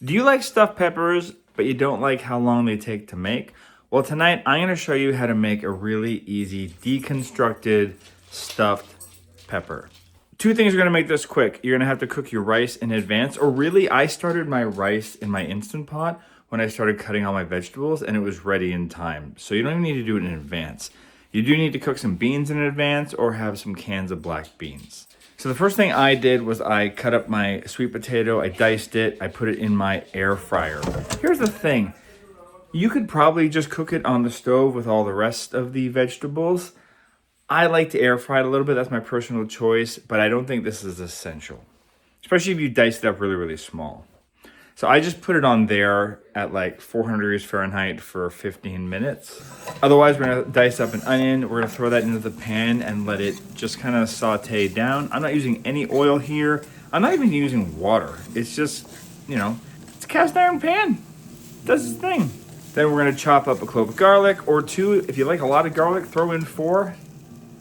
Do you like stuffed peppers, but you don't like how long they take to make? Well, tonight I'm going to show you how to make a really easy deconstructed stuffed pepper. Two things are going to make this quick. You're going to have to cook your rice in advance, or really I started my rice in my Instant Pot when I started cutting all my vegetables and it was ready in time. So you don't even need to do it in advance. You do need to cook some beans in advance or have some cans of black beans. So the first thing I did was I cut up my sweet potato, I diced it, I put it in my air fryer. Here's the thing, you could probably just cook it on the stove with all the rest of the vegetables. I like to air fry it a little bit, that's my personal choice, but I don't think this is essential. Especially if you dice it up really, really small. So I just put it on there at like 400 degrees Fahrenheit for 15 minutes. Otherwise, we're gonna dice up an onion. We're gonna throw that into the pan and let it just kind of saute down. I'm not using any oil here. I'm not even using water. It's just, it's a cast iron pan. It does its thing. Then we're gonna chop up a clove of garlic or two. If you like a lot of garlic, throw in 4.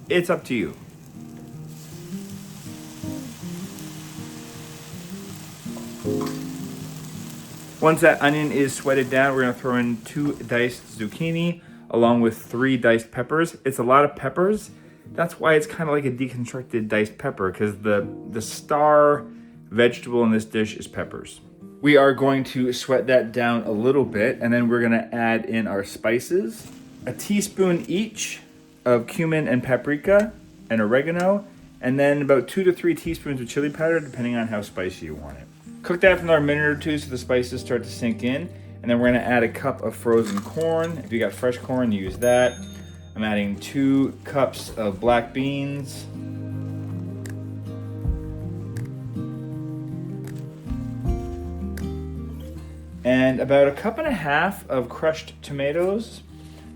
It's up to you. Once that onion is sweated down, we're gonna throw in 2 diced zucchini along with 3 diced peppers. It's a lot of peppers. That's why it's kind of like a deconstructed diced pepper, because the star vegetable in this dish is peppers. We are going to sweat that down a little bit, and then we're gonna add in our spices. A teaspoon each of cumin and paprika and oregano, and then about 2 to 3 teaspoons of chili powder, depending on how spicy you want it. Cook that for another minute or 2 so the spices start to sink in. And then we're gonna add a cup of frozen corn. If you got fresh corn, use that. I'm adding 2 cups of black beans. And about 1.5 cups of crushed tomatoes.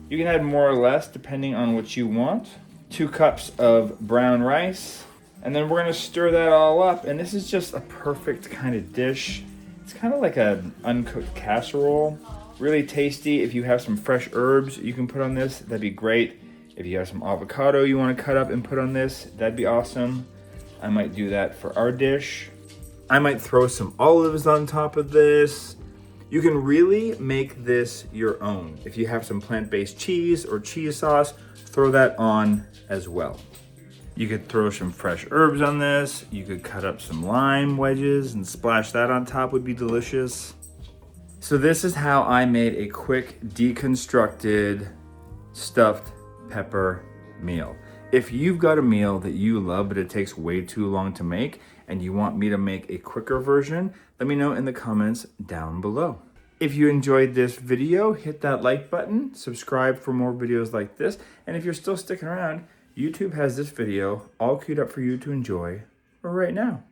You can add more or less depending on what you want. 2 cups of brown rice. And then we're gonna stir that all up, and this is just a perfect kind of dish. It's kind of like an uncooked casserole. Really tasty. If you have some fresh herbs you can put on this, that'd be great. If you have some avocado you wanna cut up and put on this, that'd be awesome. I might do that for our dish. I might throw some olives on top of this. You can really make this your own. If you have some plant-based cheese or cheese sauce, throw that on as well. You could throw some fresh herbs on this. You could cut up some lime wedges and splash that on top, would be delicious. So this is how I made a quick deconstructed stuffed pepper meal. If you've got a meal that you love but it takes way too long to make and you want me to make a quicker version, let me know in the comments down below. If you enjoyed this video, hit that like button, subscribe for more videos like this, and if you're still sticking around, YouTube has this video all queued up for you to enjoy right now.